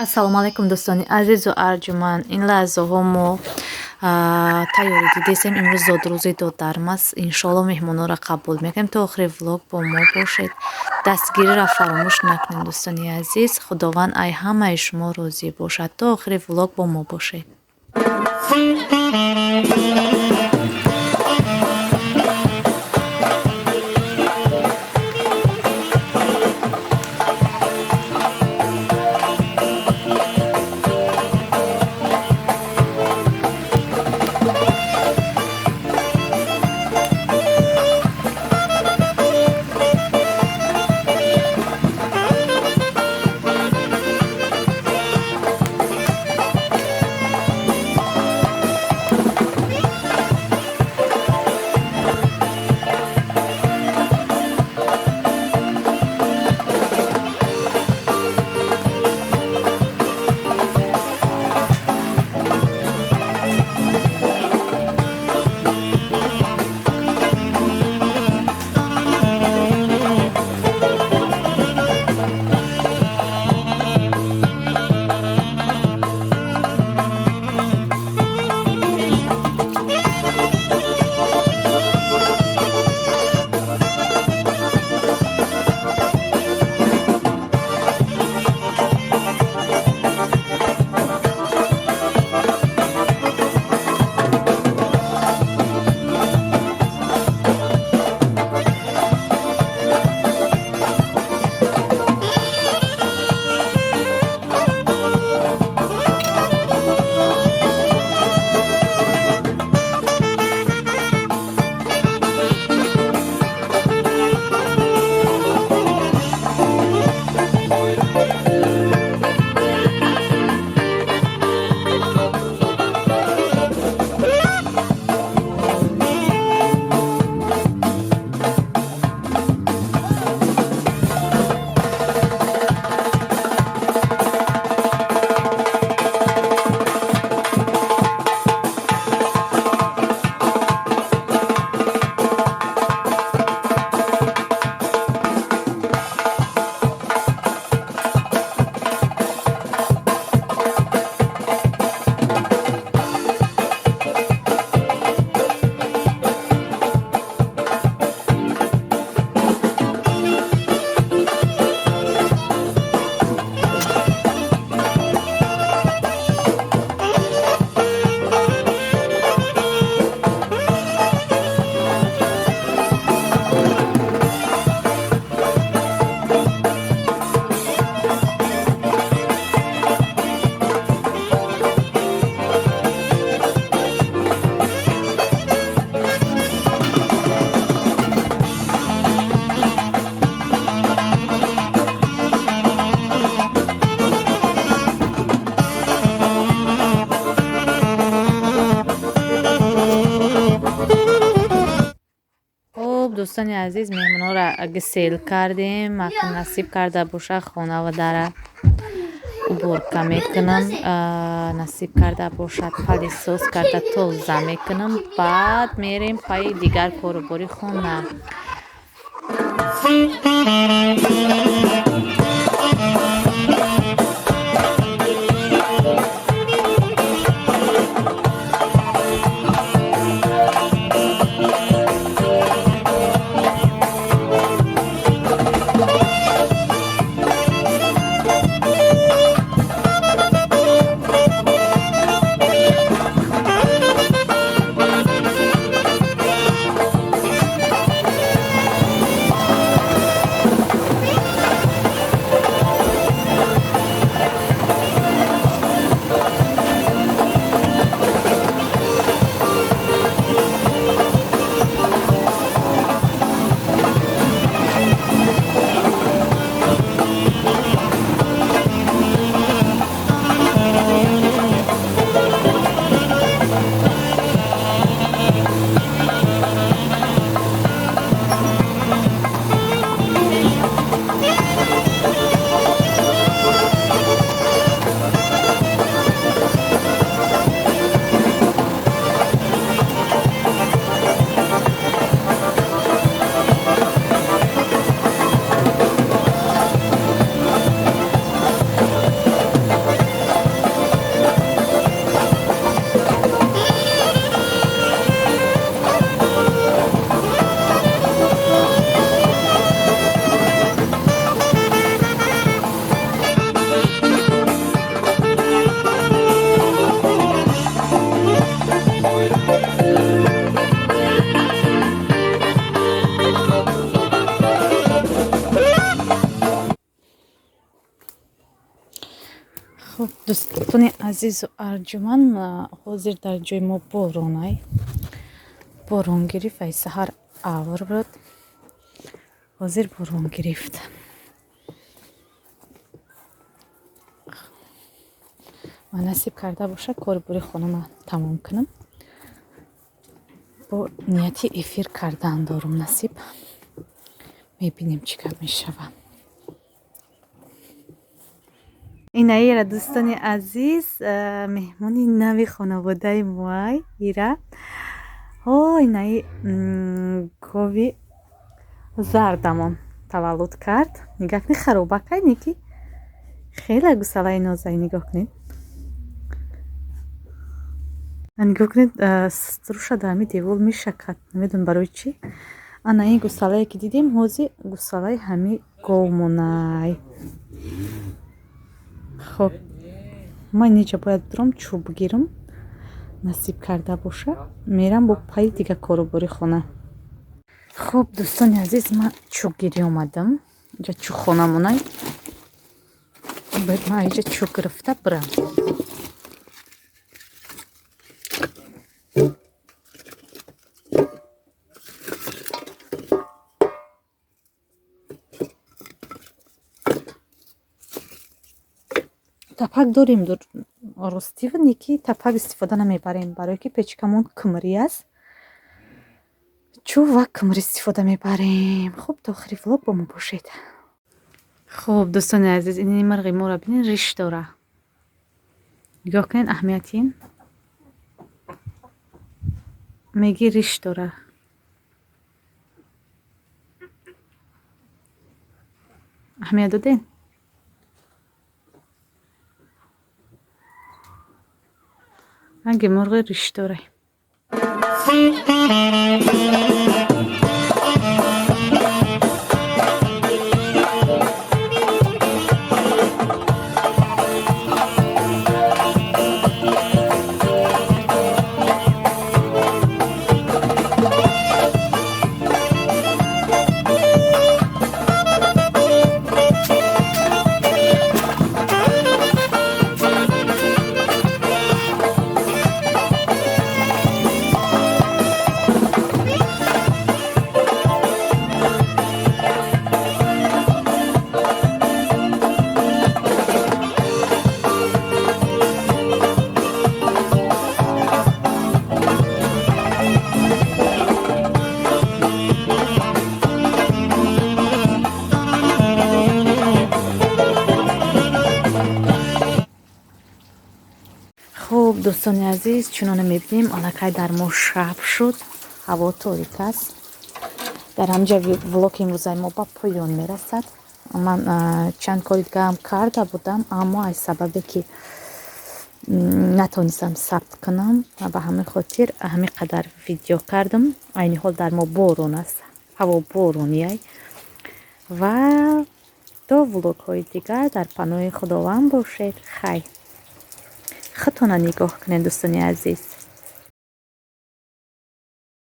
ассалому алайкум дӯстони азизу арҷуманд. Ин лаҳзаҳо мо тайёри дидесем. Имрӯз зодрӯзи додарм аст. Иншоалло меҳмононро қабул мекунем. То охири влог бо мо бошед. Дастгириро фаромӯш накунед дӯстони азиз. Худованд ай ҳамаи шумо розӣ бошад. То охири влог бо мо бошед. дӯстони азиз, меҳмононро гисел кардем. акн насиб карда бошад хонаводара уборка мекунам. насиб карда бошад палисос карда тоза мекунам. баъд мерем паи дигар корубори хона. خب دوستان عزیز و ارجمند حاضر در جای ما بارون گرفت ای سحر آور بود حاضر بارون گرفت و نصیب کرده باشه کار بوری خانم تمام کنم با نیتی افیر کردن دارم نصیب میبینیم چیکار میشود این ایره دوستان عزیز مهمونی نوی خانواده موی ایره این ای گاوی زردمون تولد کرد نگاه کنید خرابه کنید خیلی گوساله نازایی نگاه کنید نگاه کنید ستروش دامی دیول میشکد نمیدون برای چی انا این گوساله که دیدیم هازی گوساله همی گومونای خب من اینجا باید برم چوب بگیرم نصیب کرده باشه میرم با پای دیگه کارو بری خونه خب دوستان عزیز من چوب گیری اومدم اینجا چوب خونه مونای باید من اینجا چوب گرفته برم تپک داریم راستی و نیکی تپک استفاده نمیبریم برای که پیچکمون کمری است چو و کمری استفاده میبریم خب تا آخری ولاگ با ما باشید خب دوستان عزیز این مرغ ما را ببینین ریش داره نگاه کنین اهمیتین میگی ریش داره اهمیت دادین رنگ مرغ ریش داره خب دوستان عزیز چنانه میبینیم الکی در ما شب شد هوا تاریک است در همجا ولاگ امروز ما با پایان میرسد من چند کاری دیگه هم کرده بودم اما از سببی که نتونستم ثبت کنم و به همین خاطر همین قدر ویدیو کردم عین حال در ما بارون است هوا بارونیه و تا ولاگ های دیگر در پناه خداوند باشید خیر خودتون نگاه کنید دوستان عزیز